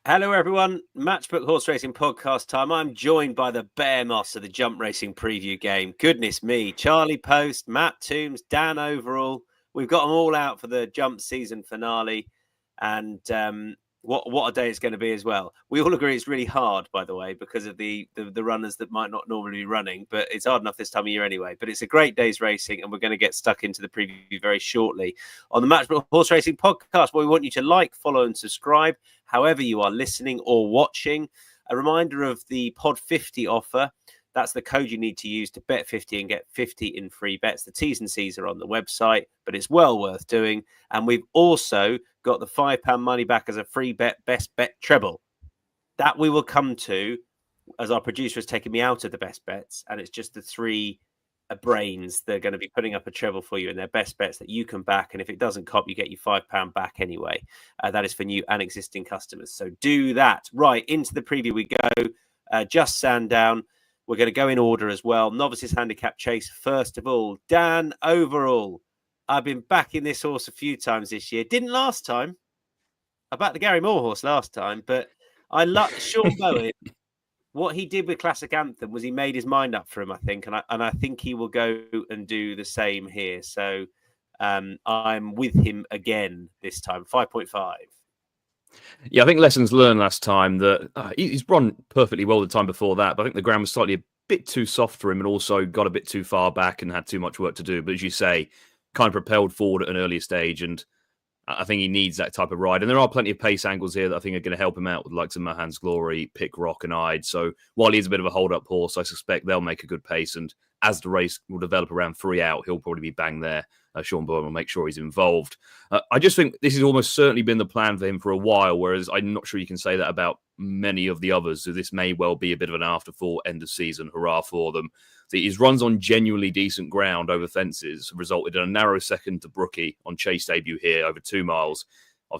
Hello, everyone. Matchbook Horse Racing Podcast time. I'm joined by the bear moss of the jump racing preview game. Goodness me. Charlie Poste, Matt Toombs, Dan Overall. We've got them all out for the jump season finale. And what a day it's going to be as well. We all agree it's really hard, by the way, because of the runners that might not normally be running. But it's hard enough this time of year anyway. But it's a great day's racing, and we're going to get stuck into the preview very shortly. On the Matchbook Horse Racing Podcast, we want you to like, follow, and subscribe however you are listening or watching. A reminder of the Pod 50 offer. That's the code you need to use to bet 50 and get 50 in free bets. The T's and C's are on the website, but it's well worth doing. And we've also got the £5 money back as a free bet, best bet treble. That we will come to as our producer has taken me out of the best bets. And it's just the three brains that are going to be putting up a treble for you in their best bets that you can back. And if it doesn't cop, you get your £5 back anyway. That is for new and existing customers. So do that. Right, into the preview we go. Just Sandown. We're going to go in order as well. Novices handicap chase. First of all, Dan Overall. I've been backing this horse a few times this year. Didn't last time. I backed the Gary Moore horse last time, but I love Sean Bowen. What he did with Classic Anthem was he made his mind up for him, I think, and I think he will go and do the same here. So I'm with him again this time, 5.5. Yeah, I think lessons learned last time that he's run perfectly well the time before that, but I think the ground was slightly a bit too soft for him and also got a bit too far back and had too much work to do. But as you say, kind of propelled forward at an earlier stage, and I think he needs that type of ride. And there are plenty of pace angles here that I think are going to help him out with likes of Mahan's Glory, Pick, Rock and Ide. So while he's a bit of a hold-up horse, I suspect they'll make a good pace. And as the race will develop around 3 out, he'll probably be bang there. Sean Bowen will make sure he's involved. I just think this has almost certainly been the plan for him for a while, whereas I'm not sure you can say that about many of the others. So this may well be a bit of an afterthought end of season. Hurrah for them. So his runs on genuinely decent ground over fences resulted in a narrow second to Brookie on chase debut here over 2 miles.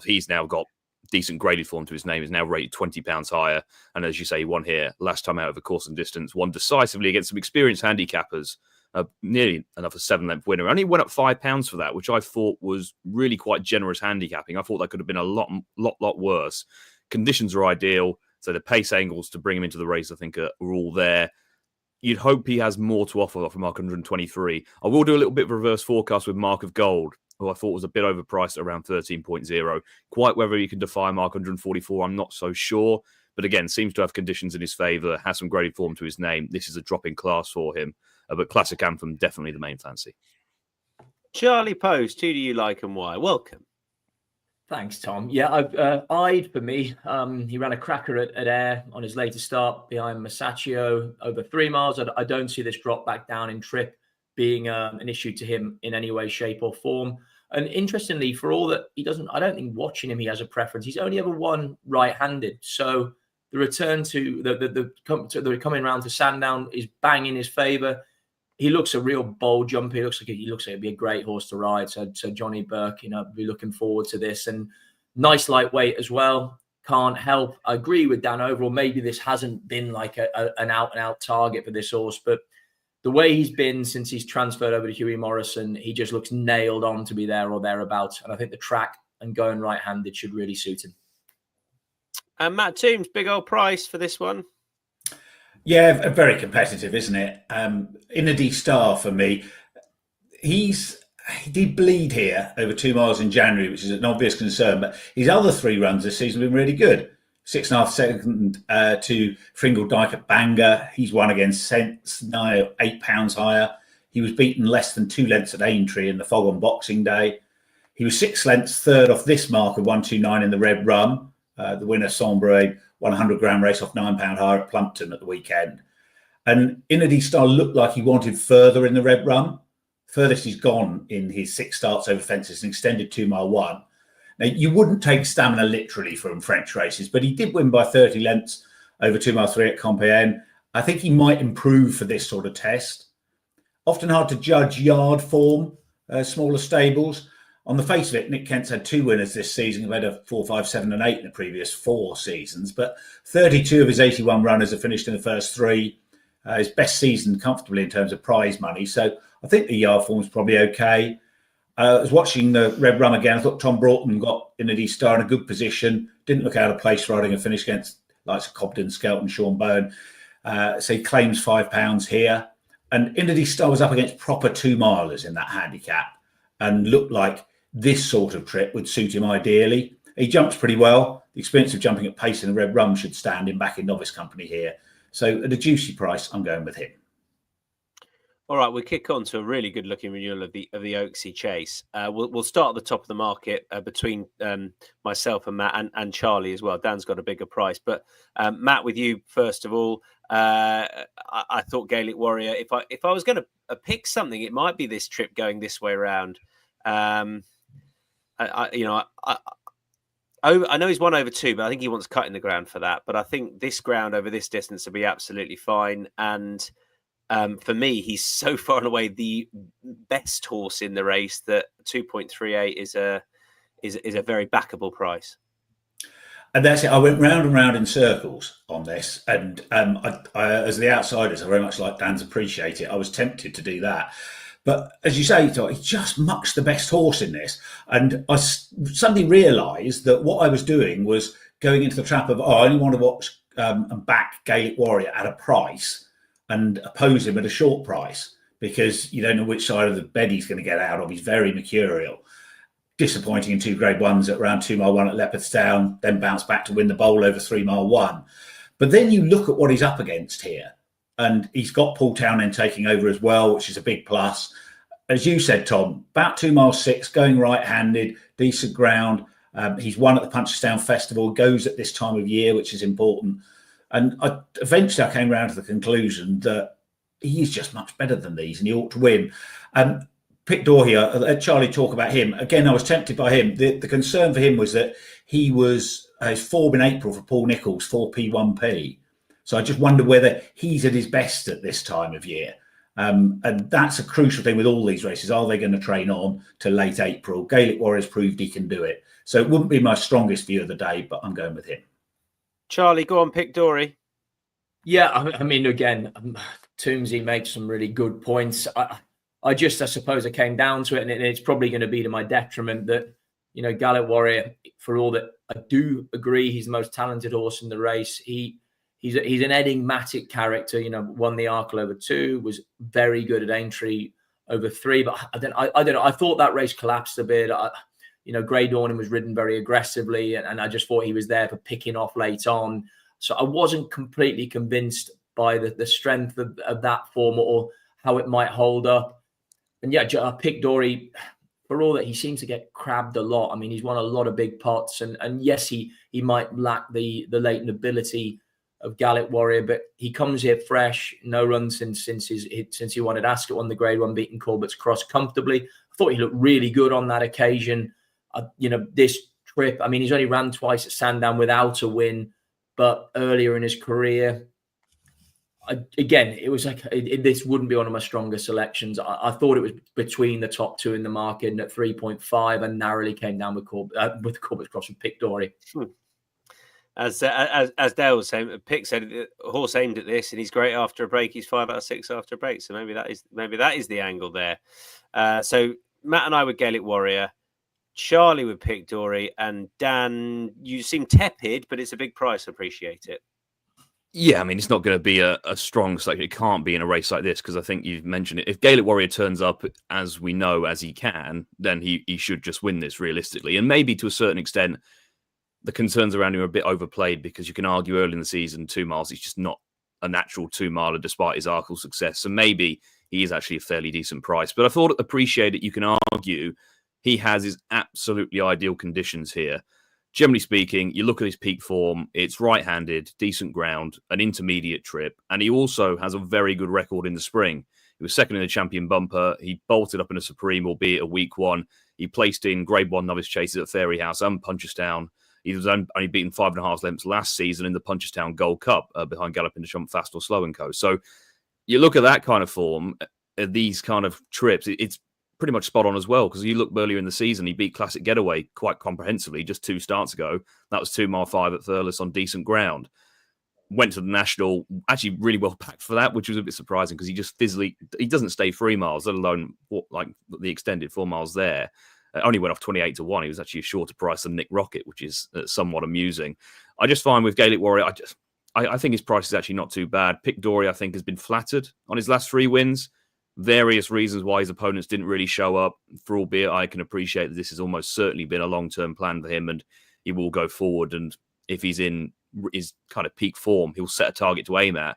He's now got decent graded form to his name, is now rated £20 higher. And as you say, he won here last time out of the course and distance, won decisively against some experienced handicappers. Nearly another 7-length winner. Only went up £5 for that, which I thought was really quite generous handicapping. I thought that could have been a lot worse. Conditions are ideal, so the pace angles to bring him into the race, I think, are all there. You'd hope he has more to offer from Mark 123. I will do a little bit of reverse forecast with Mark of Gold, who I thought was a bit overpriced at around 13.0. Quite whether he can defy Mark 144, I'm not so sure. But again, seems to have conditions in his favour, has some graded form to his name. This is a drop in class for him. But Classic Anthem, definitely the main fancy. Charlie Post, who do you like and why? Welcome. Thanks, Tom. Yeah, Ide for me. He ran a cracker at Ayr on his latest start behind Masaccio over 3 miles. I don't see this drop back down in trip being an issue to him in any way, shape or form. And interestingly, for all that he doesn't, I don't think watching him, he has a preference. He's only ever won right-handed. So the return to the coming round to Sandown is bang in his favour. He looks a real bold jumper. He looks like it'd be a great horse to ride. So Johnny Burke, be looking forward to this. And nice lightweight as well. Can't help. I agree with Dan Overall. Maybe this hasn't been like an out-and-out target for this horse, but the way he's been since he's transferred over to Huey Morrison, he just looks nailed on to be there or thereabouts. And I think the track and going right-handed should really suit him. And Matt Toombs, big old price for this one. Yeah, very competitive, isn't it? Inady Star for me. He did bleed here over 2 miles in January, which is an obvious concern. But his other 3 runs this season have been really good. 6.5 second to Fringle Dyke at Bangor. He's won against Sense, now £8 higher. He was beaten less than 2 lengths at Aintree in the fog on Boxing Day. He was 6 lengths third off this mark of 129 in the Red Rum. The winner, Sombre, 100-gram race off £9 higher at Plumpton at the weekend. And Inady Star looked like he wanted further in the Red Rum. Furthest he's gone in his 6 starts over fences, an extended 2-mile one. Now, you wouldn't take stamina literally from French races, but he did win by 30 lengths over 2 mile 3 at Compiègne. I think he might improve for this sort of test. Often hard to judge yard form, smaller stables. On the face of it, Nick Kent's had 2 winners this season. He's had a 4, 5, 7 and 8 in the previous 4 seasons. But 32 of his 81 runners have finished in the first 3. His best season comfortably in terms of prize money. So I think the yard form's probably okay. I was watching the Red Rum again. I thought Tom Broughton got in a D-Star in a good position. Didn't look out of place riding a finish against likes of Cobden, Skelton, Sean Bowen. So he claims £5 here. And Indy Star was up against proper 2-milers in that handicap and looked like this sort of trip would suit him ideally. He jumps pretty well. The experience of jumping at pace in the Red Rum should stand him back in novice company here. So at a juicy price, I'm going with him. All right, we'll kick on to a really good-looking renewal of the Oaksey Chase. We'll start at the top of the market between myself and Matt and Charlie as well. Dan's got a bigger price, but Matt, with you first of all, I thought Gaelic Warrior. If I was going to pick something, it might be this trip going this way around. I know he's 1/2, but I think he wants cutting the ground for that. But I think this ground over this distance will be absolutely fine. And for me, he's so far and away the best horse in the race that 2.38 is a very backable price. And that's it. I went round and round in circles on this, and I, as the outsiders, I very much like Dan's appreciate it. I was tempted to do that, but as you say, he just mucks the best horse in this, and I suddenly realised that what I was doing was going into the trap of I only want to watch and back Gaelic Warrior at a price and oppose him at a short price because you don't know which side of the bed he's going to get out of. He's very mercurial. Disappointing in 2 Grade 1s at around 2 mile 1 at Leopardstown, then bounced back to win the bowl over 3 mile 1. But then you look at what he's up against here, and he's got Paul Townend taking over as well, which is a big plus. As you said, Tom, about 2 mile 6, going right-handed, decent ground. He's won at the Punchestown Festival, goes at this time of year, which is important. And eventually I came around to the conclusion that he is just much better than these, and he ought to win. Pick Door here, let Charlie talk about him. Again, I was tempted by him. The concern for him was that he was his form in April for Paul Nicholls, 4p1p. So I just wonder whether he's at his best at this time of year. And that's a crucial thing with all these races. Are they going to train on to late April? Gaelic Warriors proved he can do it. So it wouldn't be my strongest view of the day, but I'm going with him. Charlie, go on, pick Dory. Yeah, I mean, again, Toomsy makes some really good points. I suppose I came down to it, and it's probably going to be to my detriment that, Gaelic Warrior, for all that I do agree he's the most talented horse in the race, he's an enigmatic character, won the Arkle over 2, was very good at Aintree over 3, but I don't know. I thought that race collapsed a bit. Grey Dawning was ridden very aggressively, and I just thought he was there for picking off late on. So I wasn't completely convinced by the strength of that form or how it might hold up. And yeah, I picked Dory for all that he seems to get crabbed a lot. I mean, he's won a lot of big pots, and yes, he might lack the latent ability of Gaelic Warrior, but he comes here fresh, no run since he won at Ascot, won the Grade 1, beating Corbett's Cross comfortably. I thought he looked really good on that occasion. This trip, I mean, he's only ran twice at Sandown without a win, but earlier in his career, it was like this wouldn't be one of my stronger selections. I thought it was between the top 2 in the market, and at 3.5, and narrowly came down with Corbett's Cross and picked Dory. As Dale was saying, Pick said the horse aimed at this, and he's great after a break. He's 5 out of 6 after a break, so maybe that is the angle there. So Matt and I would Gaelic Warrior, Charlie would pick Dory, and Dan, you seem tepid, but it's a big price. Appreciate it. Yeah, I mean, it's not going to be a strong selection. It can't be in a race like this, because I think you've mentioned it. If Gaelic Warrior turns up as we know, as he can, then he should just win this realistically. And maybe to a certain extent, the concerns around him are a bit overplayed, because you can argue early in the season, 2 miles, he's just not a natural 2-miler despite his Arkle success. So maybe he is actually a fairly decent price. But I thought appreciate it. You can argue he has his absolutely ideal conditions here. Generally speaking, you look at his peak form, it's right-handed, decent ground, an intermediate trip, and he also has a very good record in the spring. He was second in the Champion Bumper. He bolted up in a Supreme, albeit a weak one. He placed in Grade 1 novice chases at Fairyhouse and Punchestown. He was only beaten 5.5 lengths last season in the Punchestown Gold Cup behind Galloping the Shump, Fast or Slow and Co. So you look at that kind of form, these kind of trips, it's pretty much spot on as well, because you look earlier in the season, he beat Classic Getaway quite comprehensively just 2 starts ago. That was 2 mile 5 at Thurles on decent ground. went to the National, actually really well packed for that, which was a bit surprising because he just physically, he doesn't stay 3 miles, let alone like the extended 4 miles there. Only went off 28 to 1. He was actually a shorter price than Nick Rocket, which is somewhat amusing. I just find with Gaelic Warrior, I think his price is actually not too bad. Pick Dory, I think, has been flattered on his last 3 wins. Various reasons why his opponents didn't really show up. For albeit, I can appreciate that this has almost certainly been a long-term plan for him, and he will go forward. And if he's in his kind of peak form, he'll set a target to aim at.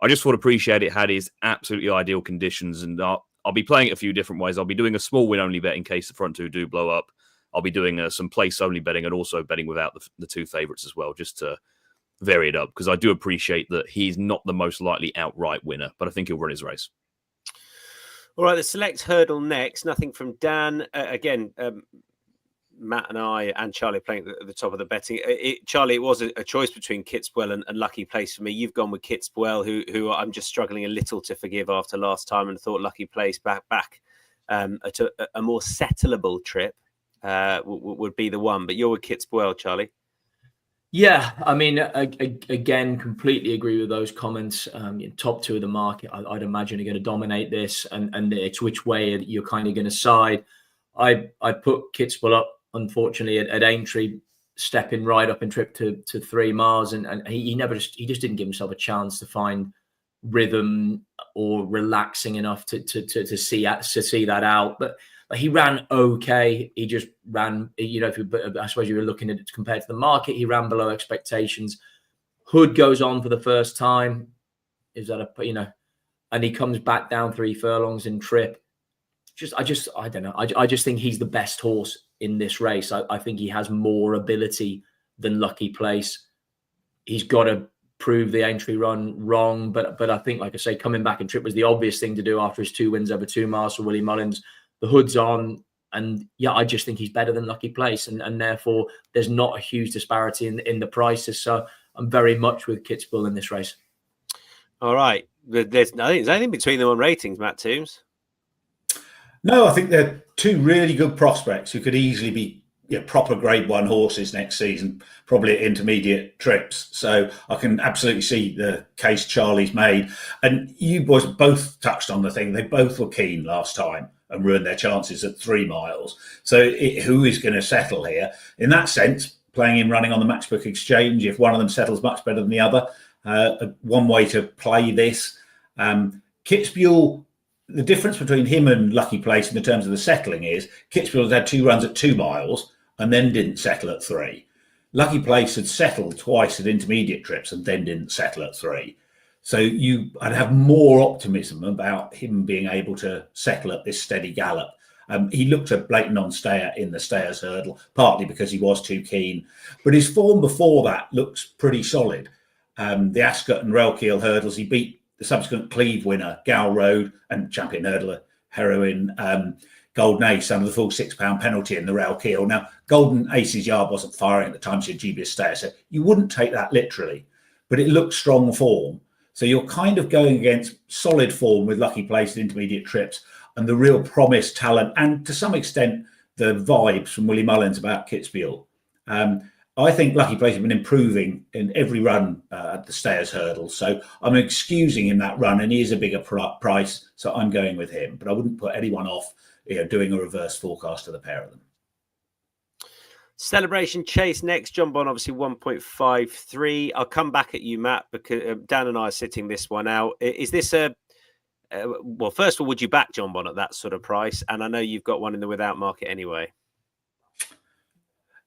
I just would appreciate it had his absolutely ideal conditions, and I'll be playing it a few different ways. I'll be doing a small win-only bet in case the front 2 do blow up. I'll be doing some place-only betting and also betting without the 2 favourites as well, just to vary it up, because I do appreciate that he's not the most likely outright winner, but I think he'll run his race. All right, the select hurdle next. Nothing from Dan. Again, Matt and I and Charlie playing at the top of the betting. Charlie, it was a choice between Kitswell and Lucky Place for me. You've gone with Kitswell, who I'm just struggling a little to forgive after last time, and thought Lucky Place back at a more settleable trip would be the one. But you're with Kitswell, Charlie. Yeah, I mean, again, completely agree with those comments. Top 2 of the market, I'd imagine, are going to dominate this, and it's which way you're kind of going to side. I put Kitswell up, unfortunately, at Aintree, stepping right up in trip to 3 miles, and he just didn't give himself a chance to find rhythm or relaxing enough to see that out. But he ran okay. He just ran, I suppose you were looking at it compared to the market, he ran below expectations. Hood goes on for the first time. Is that and he comes back down 3 furlongs in trip. I don't know. I just think he's the best horse in this race. I think he has more ability than Lucky Place. He's got to prove the entry run wrong, but I think, like I say, coming back in trip was the obvious thing to do after his 2 wins over 2 miles for Willie Mullins. The Hood's on, and yeah, I just think he's better than Lucky Place, and therefore there's not a huge disparity in the prices. So I'm very much with Kitsbull in this race. All right, there's anything between them on ratings, Matt Toombs. No, I think they're 2 really good prospects who could easily be proper Grade 1 horses next season, probably at intermediate trips. So I can absolutely see the case Charlie's made. And you boys both touched on the thing. They both were keen last time and ruined their chances at 3 miles. So who is going to settle here? In that sense, playing him running on the Matchbook Exchange, if one of them settles much better than the other, one way to play this. Kitsbull, the difference between him and Lucky Place in the terms of the settling is Kitsbull has had 2 runs at 2 miles and then didn't settle at 3. Lucky Place had settled twice at intermediate trips and then didn't settle at 3. So I'd have more optimism about him being able to settle at this steady gallop. He looked a blatant non-stayer in the Stayers Hurdle, partly because he was too keen. But his form before that looks pretty solid. The Ascot and Railkeel hurdles, he beat the subsequent Cleve winner, Gow Road, and champion hurdler, heroine, Golden Ace, under the full £6 penalty in the Railkeel. Now, Golden Ace's yard wasn't firing at the time she had dubious stayer, so you wouldn't take that literally. But it looks strong form. So you're kind of going against solid form with Lucky Place at intermediate trips and the real promise, talent, and to some extent, the vibes from Willie Mullins about Kitsbull. I think Lucky Place has been improving in every run at the Stayers Hurdle. So I'm excusing him that run, and he is a bigger price. So I'm going with him. But I wouldn't put anyone off doing a reverse forecast of the pair of them. Celebration Chase next. John Bond, obviously 1.53. I'll come back at you, Matt, because Dan and I are sitting this one out. Is this well, first of all, would you back John Bond at that sort of price? And I know you've got one in the without market anyway.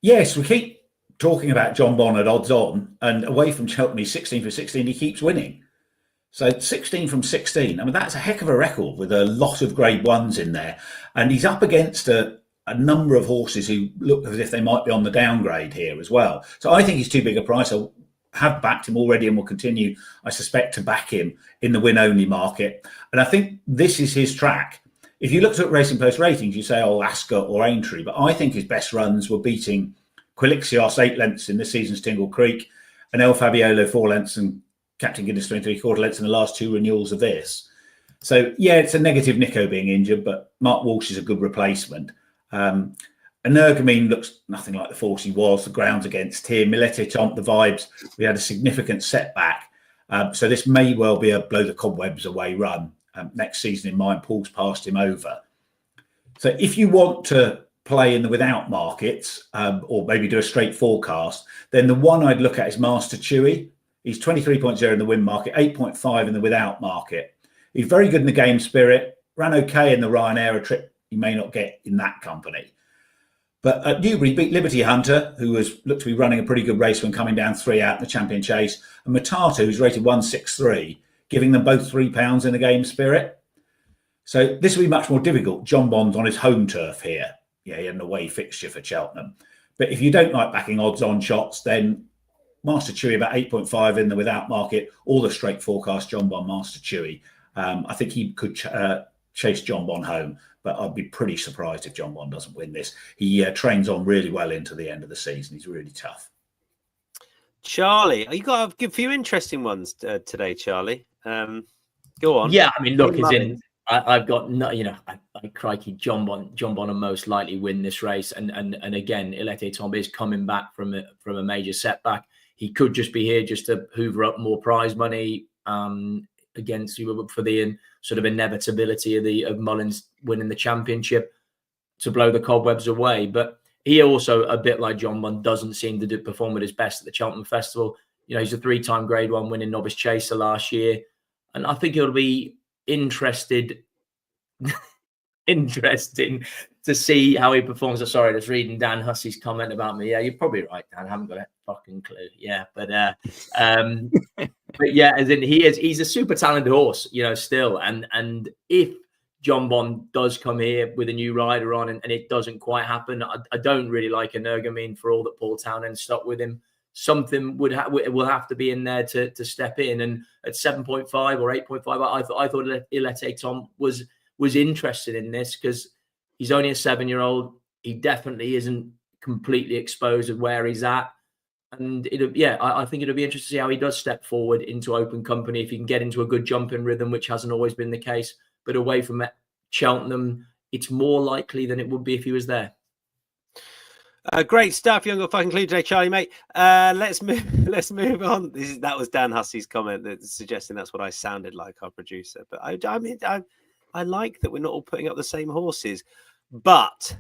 Yes, we keep talking about John Bond at odds on, and away from Cheltenham, 16 for 16, he keeps winning. So 16 from 16. I mean, that's a heck of a record with a lot of Grade 1s in there. And he's up against a number of horses who look as if they might be on the downgrade here as well. So I think he's too big a price. I have backed him already and will continue, I suspect, to back him in the win-only market. And I think this is his track. If you looked at Racing Post ratings, you say, Ascot or Aintree. But I think his best runs were beating Quilixios 8 lengths in this season's Tingle Creek, and El Fabiolo 4 lengths, and Captain Guinness 23/4 lengths in the last 2 renewals of this. So, yeah, it's a negative Nico being injured, but Mark Walsh is a good replacement. Energumene looks nothing like the force he was. The ground's against him. Milete Tomp, the vibes, we had a significant setback. So this may well be a blow the cobwebs away run. Next season in mind, Paul's passed him over. So if you want to play in the without markets, or maybe do a straight forecast, then the one I'd look at is Master Chewy. He's 23.0 in the win market, 8.5 in the without market. He's very good in the game spirit, ran okay in the Ryanair trip. You may not get in that company. But at Newbury, he beat Liberty Hunter, who looked to be running a pretty good race when coming down 3 out in the champion chase, and Matata, who's rated 163, giving them both £3 in the game spirit. So this will be much more difficult. John Bond's on his home turf here. Yeah, he had an away fixture for Cheltenham. But if you don't like backing odds-on shots, then Master Chewy about 8.5 in the without market, or the straight forecast John Bond Master Chewy. I think he could chase John Bond home, but I'd be pretty surprised if John Bond doesn't win this. He trains on really well into the end of the season. He's really tough. Charlie, you got a few interesting ones today, Charlie. Go on. Yeah, I mean, look, I've got no, crikey, John Bond will most likely win this race, and again, Ilete Tomb is coming back from a major setback. He could just be here just to hoover up more prize money against you for the sort of inevitability of Mullins winning the championship to blow the cobwebs away. But he also, a bit like John Bond, doesn't seem to perform at his best at the Cheltenham Festival. He's a 3-time Grade 1 winning novice chaser last year, and I think it'll be interesting to see how he performs. Sorry, I was reading Dan Hussey's comment about me. Yeah, you're probably right, Dan. I haven't got a fucking clue. Yeah, but yeah, as in he's a super talented horse, still. And if John Bond does come here with a new rider on and it doesn't quite happen, I don't really like Energumene for all that Paul Townend stuck with him. Something will have to be in there to step in. And at 7.5 or 8.5, I thought Ilete Tom was interested in this because he's only a 7-year-old. He definitely isn't completely exposed of where he's at. And I think it'll be interesting to see how he does step forward into open company, if he can get into a good jumping rhythm, which hasn't always been the case. But away from Cheltenham, it's more likely than it would be if he was there. Great stuff. You haven't got fucking clue today, Charlie, mate. Let's move on. That was Dan Hussey's comment that's suggesting that's what I sounded like, our producer. But I like that we're not all putting up the same horses. But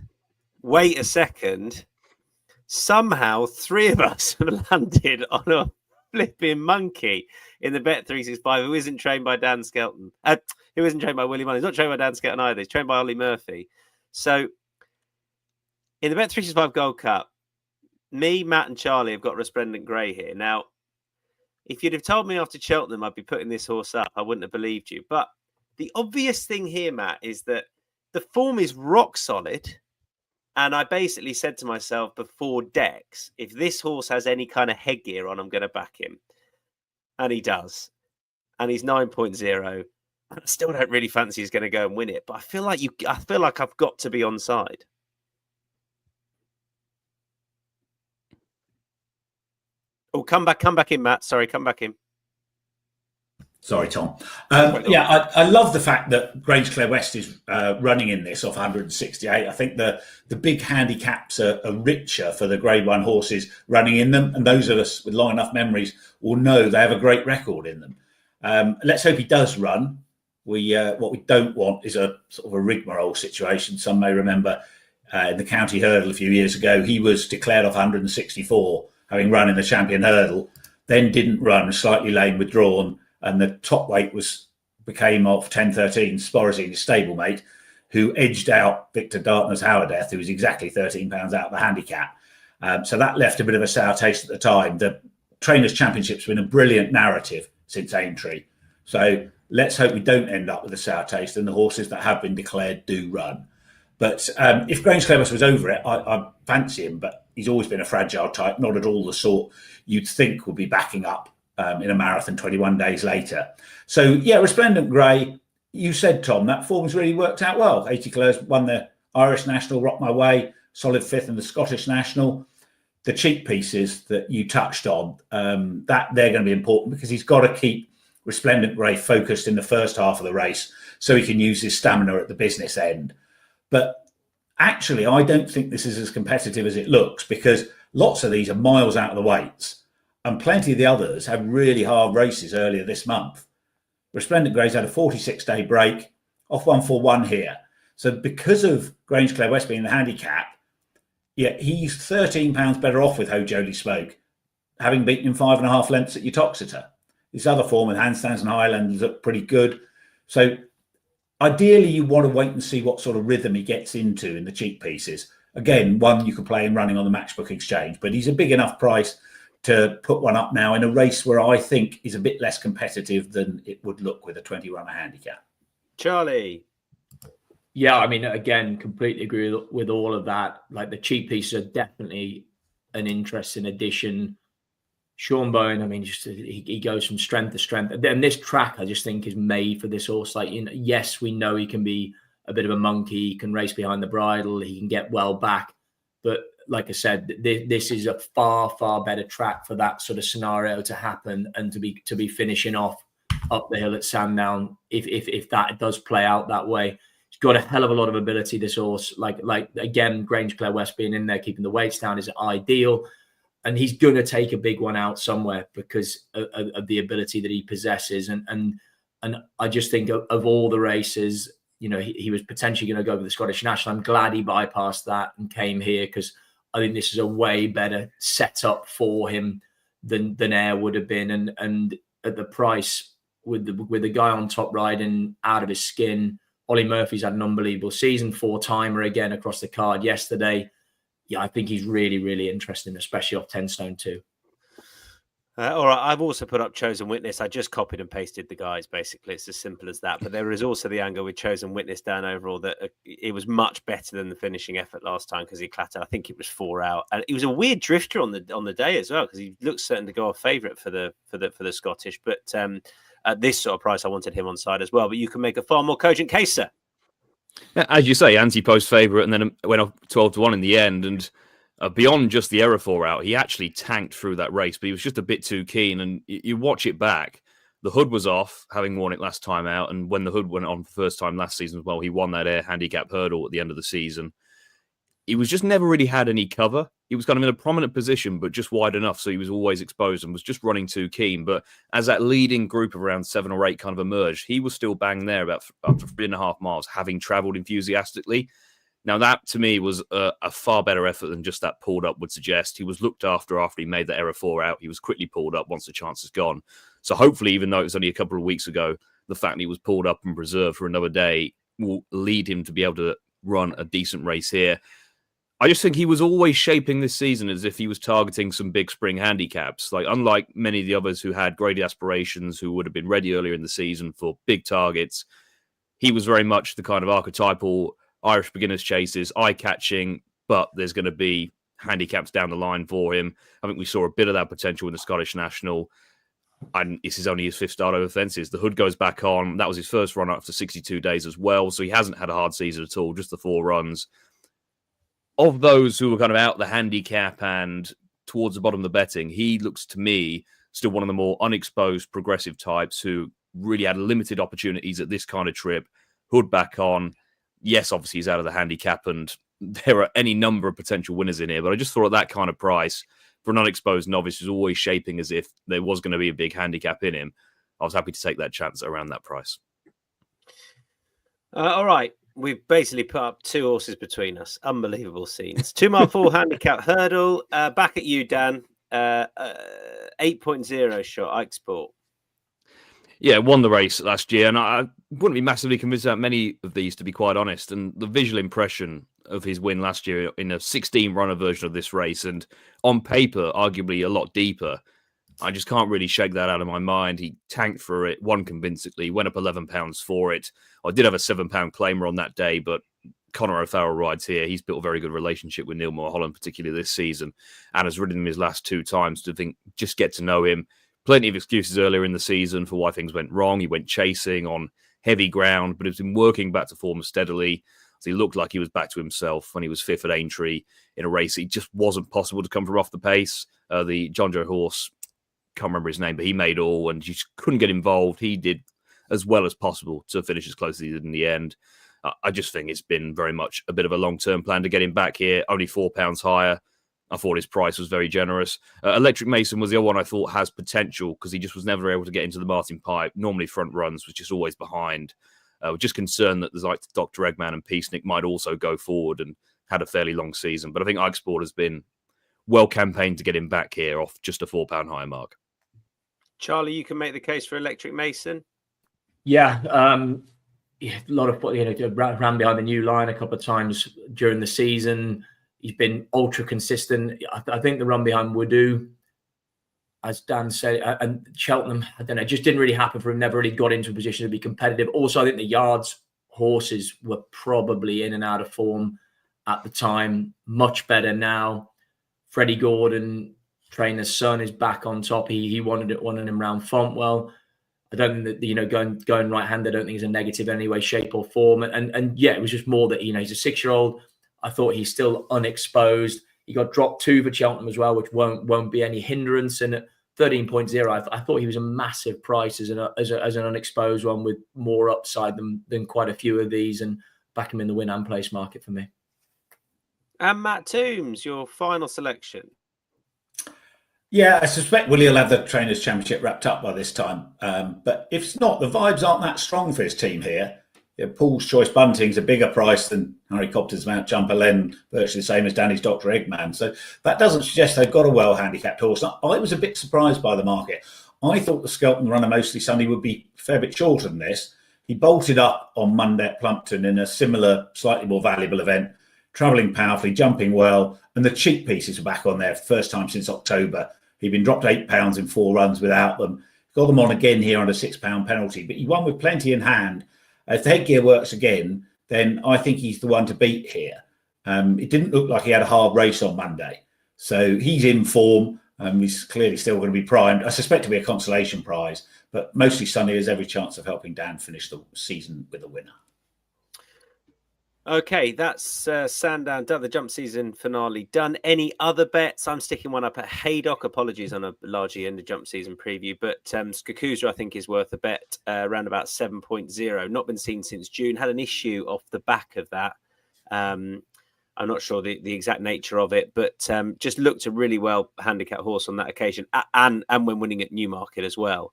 wait a second. Somehow 3 of us have landed on a flipping monkey in the Bet365 who isn't trained by Dan Skelton. Who isn't trained by Willie Mullins. He's not trained by Dan Skelton either. He's trained by Ollie Murphy. So in the Bet365 Gold Cup, me, Matt and Charlie have got Resplendent Grey here. Now, if you'd have told me after Cheltenham I'd be putting this horse up, I wouldn't have believed you. But the obvious thing here, Matt, is that the form is rock solid. And I basically said to myself before Dex, if this horse has any kind of headgear on, I'm going to back him. And he does. And he's 9.0. I still don't really fancy he's going to go and win it. But I feel like I've got to be on side. Oh, come back in, Matt. Sorry, come back in. Sorry, Tom. I love the fact that Grange Clare West is running in this off 168. I think the big handicaps are richer for the Grade 1 horses running in them. And those of us with long enough memories will know they have a great record in them. Let's hope he does run. What we don't want is a sort of a rigmarole situation. Some may remember in the county hurdle a few years ago, he was declared off 164, having run in the champion hurdle, then didn't run, slightly lame, withdrawn. And the top weight became off 10.13 Sporrazine, his stablemate, who edged out Victor Dartner's Howardeth, who was exactly £13 out of the handicap. So that left a bit of a sour taste at the time. The Trainers' Championship's been a brilliant narrative since Aintree. So let's hope we don't end up with a sour taste and the horses that have been declared do run. But if Grange Clare West was over it, I fancy him, but he's always been a fragile type, not at all the sort you'd think would be backing up in a marathon 21 days later. So, yeah, Resplendent Grey, you said, Tom, that form's really worked out well. 80 Clares won the Irish National, Rock My Way, solid 5th in the Scottish National. The cheek pieces that you touched on, that they're going to be important because he's got to keep Resplendent Grey focused in the first half of the race so he can use his stamina at the business end. But actually, I don't think this is as competitive as it looks, because lots of these are miles out of the weights, and plenty of the others have really hard races earlier this month. Resplendent Grey's had a 46-day break, off 141 here. So because of Grange Clare West being the handicap, yeah, he's £13 better off with Ho Jolly Smoke, having beaten him 5.5 lengths at Utoxeter. This other form with Handstands and Highlanders look pretty good. So ideally, you want to wait and see what sort of rhythm he gets into in the cheap pieces. Again, one you could play him running on the Matchbook Exchange, but he's a big enough price to put one up now in a race where I think is a bit less competitive than it would look with a 20-runner handicap. Charlie. Yeah, I mean, again, completely agree with all of that. Like, the cheap pieces are definitely an interesting addition. Sean Bowen, I mean, just he goes from strength to strength. And this track, I just think, is made for this horse. Like, you know, yes, we know he can be a bit of a monkey. He can race behind the bridle. He can get well back. But like I said, this is a far, far better track for that sort of scenario to happen, and to be finishing off up the hill at Sandown if that does play out that way. He's got a hell of a lot of ability, this horse. Like again, Grange Clare West being in there, keeping the weights down is ideal. And he's going to take a big one out somewhere because of the ability that he possesses. And I just think of all the races, you know, he was potentially going to go with the Scottish National. I'm glad he bypassed that and came here, because I think this is a way better setup for him than Ayr would have been. And at the price, with the guy on top riding out of his skin, Ollie Murphy's had an unbelievable season, 4-timer again across the card yesterday. Yeah, I think he's really, really interesting, especially off 10 stone too. All right, I've also put up Chosen Witness. I just copied and pasted the guys, basically. It's as simple as that. But there is also the angle with Chosen Witness Dan Overall that it was much better than the finishing effort last time, because he clattered. I think it was 4 out, and he was a weird drifter on the day as well, because he looks certain to go off favourite for the Scottish. But at this sort of price, I wanted him on side as well. But you can make a far more cogent case, sir. As you say, anti-post favourite, and then went off 12-1 in the end. And beyond just the error 4 out, he actually tanked through that race, but he was just a bit too keen. And you watch it back, the hood was off, having worn it last time out. And when the hood went on for the first time last season as well, he won that Ayr handicap hurdle at the end of the season. He was just never really had any cover. He was kind of in a prominent position, but just wide enough, so he was always exposed and was just running too keen. But as that leading group of around 7 or 8 kind of emerged, he was still bang there about up to 3.5 miles, having travelled enthusiastically. Now, that to me was a far better effort than just that pulled up would suggest. He was looked after he made the error 4 out. He was quickly pulled up once the chance is gone. So hopefully, even though it was only a couple of weeks ago, the fact that he was pulled up and preserved for another day will lead him to be able to run a decent race here. I just think he was always shaping this season as if he was targeting some big spring handicaps. Like, unlike many of the others who had graded aspirations, who would have been ready earlier in the season for big targets, he was very much the kind of archetypal Irish beginners chases, eye-catching, but there's going to be handicaps down the line for him. I think we saw a bit of that potential in the Scottish National, and this is only his 5th start over fences. The hood goes back on. That was his first run after 62 days as well, so he hasn't had a hard season at all, just the 4 runs. Of those who were kind of out the handicap and towards the bottom of the betting, he looks to me still one of the more unexposed progressive types who really had limited opportunities at this kind of trip. Hood back on. Yes, obviously he's out of the handicap and there are any number of potential winners in here, but I just thought at that kind of price for an unexposed novice who's always shaping as if there was going to be a big handicap in him, I was happy to take that chance around that price. All right. We've basically put up 2 horses between us. Unbelievable scenes. 2 mile 4 handicap hurdle. Back at you, Dan. 8.0 shot, Ike Sport. Yeah, won the race last year, and I wouldn't be massively convinced about many of these, to be quite honest. And the visual impression of his win last year in a 16-runner version of this race, and on paper, arguably a lot deeper, I just can't really shake that out of my mind. He tanked for it, won convincingly, went up £11 for it. I did have a £7 claimer on that day, but Conor O'Farrell rides here. He's built a very good relationship with Neil Mulholland, particularly this season, and has ridden him his last 2 times to just get to know him. Plenty of excuses earlier in the season for why things went wrong. He went chasing on heavy ground, but he's been working back to form steadily. So he looked like he was back to himself when he was 5th at Aintree in a race. It just wasn't possible to come from off the pace. The John Joe horse, can't remember his name, but he made all and you just couldn't get involved. He did as well as possible to finish as close as he did in the end. I just think it's been very much a bit of a long-term plan to get him back here. Only £4 higher. I thought his price was very generous. Electric Mason was the other one I thought has potential because he just was never able to get into the Martin Pipe. Normally front runs, was just always behind. We're just concerned that there's like Dr. Eggman and Peacenik might also go forward and had a fairly long season. But I think Ike Sport has been well campaigned to get him back here off just a £4 higher mark. Charlie, you can make the case for Electric Mason. Yeah, a lot of ran behind the new line a couple of times during the season. He's been ultra consistent. I think the run behind Woodoo, as Dan said, and Cheltenham, I don't know, just didn't really happen for him. Never really got into a position to be competitive. Also, I think the yards horses were probably in and out of form at the time. Much better now. Freddie Gordon, trainer's son, is back on top. He wanted him round Fontwell. I don't think that, going right-handed, I don't think is a negative in any way, shape or form. And yeah, it was just more that, he's a 6-year-old. I thought he's still unexposed. He got dropped 2 for Cheltenham as well, which won't be any hindrance. And at 13.0, I thought he was a massive price as an unexposed one with more upside than quite a few of these, and back him in the win and place market for me. And Matt Toombs, your final selection. Yeah, I suspect Willie will have the Trainers' Championship wrapped up by this time. But if it's not, the vibes aren't that strong for his team here. Paul's Choice Bunting's a bigger price than Harry Copter's Mount Jumper Len, virtually the same as Danny's Dr. Eggman. So that doesn't suggest they've got a well-handicapped horse. I was a bit surprised by the market. I thought the Skelton runner Mostly Sunny would be a fair bit shorter than this. He bolted up on Monday at Plumpton in a similar, slightly more valuable event, travelling powerfully, jumping well, and the cheek pieces are back on there, first time since October. He'd been dropped £8 in 4 runs without them. Got them on again here on a £6 penalty, but he won with plenty in hand. If the headgear works again, then I think he's the one to beat here. It didn't look like he had a hard race on Monday. So he's in form. He's clearly still going to be primed. I suspect it'll be a consolation prize, but Mostly Sunny has every chance of helping Dan finish the season with a winner. Okay, that's Sandown done, the jump season finale done. Any other bets? I'm sticking one up at Haydock. Apologies on a largely end of jump season preview, but Skakusa I think is worth a bet around about 7.0. Not been seen since June. Had an issue off the back of that. I'm not sure the exact nature of it, but just looked a really well handicapped horse on that occasion, and when winning at Newmarket as well.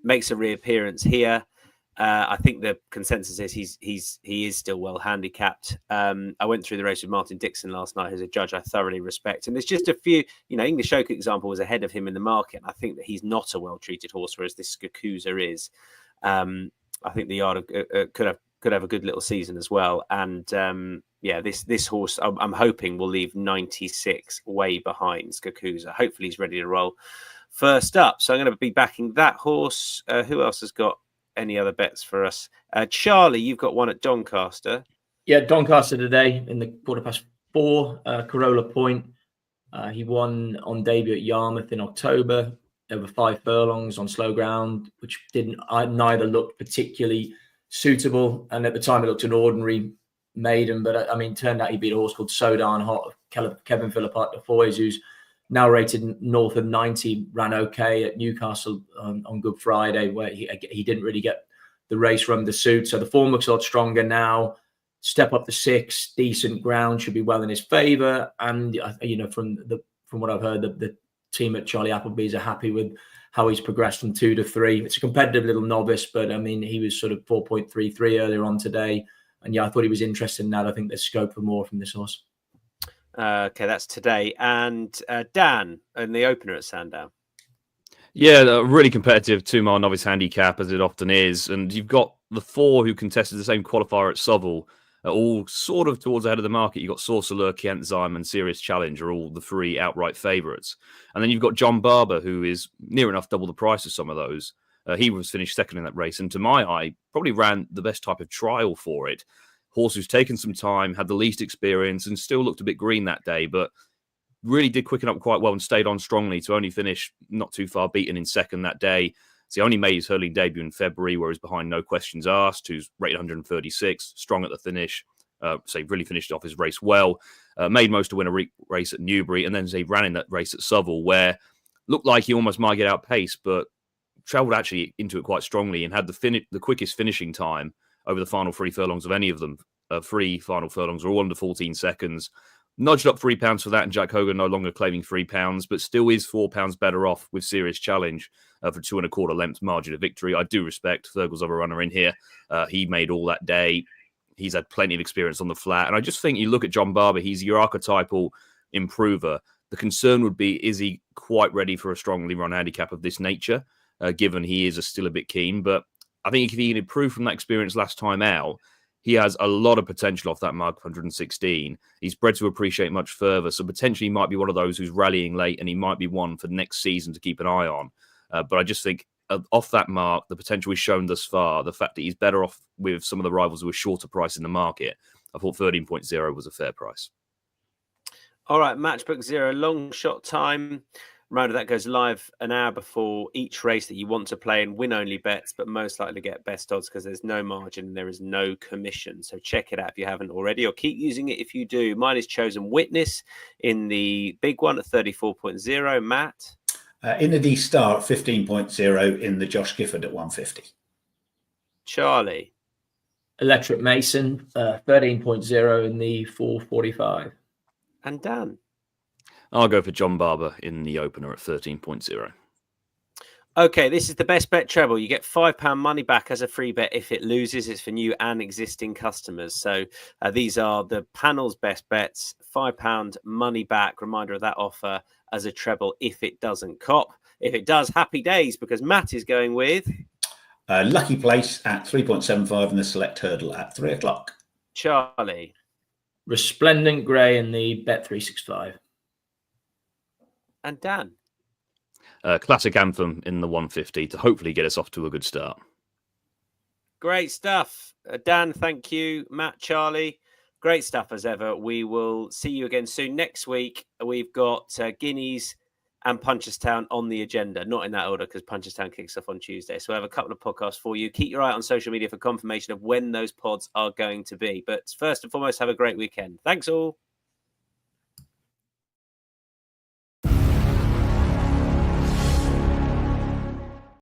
Makes a reappearance here. I think the consensus is he is still well handicapped. I went through the race with Martin Dixon last night, who's a judge I thoroughly respect. And there's just a few, English Oak example was ahead of him in the market. I think that he's not a well-treated horse, whereas this Skakusa is. I think the yard could have a good little season as well. And this horse I'm hoping will leave 96 way behind Skakusa. Hopefully he's ready to roll first up. So I'm going to be backing that horse. Who else has got any other bets for us? Charlie, you've got one at Doncaster. Yeah, Doncaster today in the 4:15. Corolla Point. He won on debut at Yarmouth in October over 5 furlongs on slow ground, which neither looked particularly suitable. And at the time, it looked an ordinary maiden. But turned out he beat a horse called Sodan Hot of Kevin Philippart de Foys, who's now rated north of 90, ran okay at Newcastle on Good Friday, where he didn't really get the race run to suit. So the form looks a lot stronger now. Step up to 6, decent ground, should be well in his favour. And from what I've heard, the team at Charlie Appleby's are happy with how he's progressed from 2 to 3. It's a competitive little novice, but he was sort of 4.33 earlier on today. And I thought he was interested in that. I think there's scope for more from this horse. Okay, that's today. And Dan, in the opener at Sandown. Yeah, a really competitive 2-mile novice handicap, as it often is. And you've got the 4 who contested the same qualifier at Southwell, all sort of towards the head of the market. You've got Sorcerer, Kientzheim, and Serious Challenge are all the 3 outright favourites. And then you've got John Barber, who is near enough double the price of some of those. He was finished second in that race, and to my eye, probably ran the best type of trial for it. Horse who's taken some time, had the least experience, and still looked a bit green that day, but really did quicken up quite well and stayed on strongly to only finish not too far beaten in second that day. So he only made his hurling debut in February, where he's behind No Questions Asked, who's rated 136, strong at the finish. So he really finished off his race well. Made most to win a race at Newbury, and then he ran in that race at Southwell, where looked like he almost might get outpaced, but travelled actually into it quite strongly and had the quickest finishing time over the final 3 furlongs of any of them. 3 final furlongs are all under 14 seconds. Nudged up £3 for that, and Jack Hogan no longer claiming £3, but still is £4 better off with Serious Challenge for 2 1/4 lengths margin of victory. I do respect Thurgo's other runner in here. He made all that day. He's had plenty of experience on the flat. And I just think you look at John Barber, he's your archetypal improver. The concern would be, is he quite ready for a strongly run handicap of this nature, given he is still a bit keen? But I think if he can improve from that experience last time out, he has a lot of potential off that mark of 116. He's bred to appreciate much further, so potentially he might be one of those who's rallying late, and he might be one for next season to keep an eye on. But I just think off that mark, the potential he's shown thus far, the fact that he's better off with some of the rivals who are shorter price in the market, I thought 13.0 was a fair price. All right, Matchbook Zero, long shot time. Remember, that goes live an hour before each race that you want to play, and win-only bets, but most likely get best odds because there's no margin and there is no commission. So check it out if you haven't already, or keep using it if you do. Mine is Chosen Witness in the big one at 34.0. Matt? In the D Star at 15.0, in the Josh Gifford at 150. Charlie? Electric Mason, 13.0 in the 445. And Dan? I'll go for John Barber in the opener at 13.0. Okay, this is the best bet treble. You get £5 money back as a free bet if it loses. It's for new and existing customers. So these are the panel's best bets. £5 money back. Reminder of that offer as a treble if it doesn't cop. If it does, happy days, because Matt is going with Lucky Place at 3.75 and the Select Hurdle at 3 o'clock. Charlie. Resplendent Grey in the Bet365. And Dan. Classic Anthem in the 150 to hopefully get us off to a good start. Great stuff. Dan, thank you. Matt, Charlie, great stuff as ever. We will see you again soon. Next week, we've got Guineas and Punchestown on the agenda. Not in that order, because Punchestown kicks off on Tuesday. So I have a couple of podcasts for you. Keep your eye on social media for confirmation of when those pods are going to be. But first and foremost, have a great weekend. Thanks all.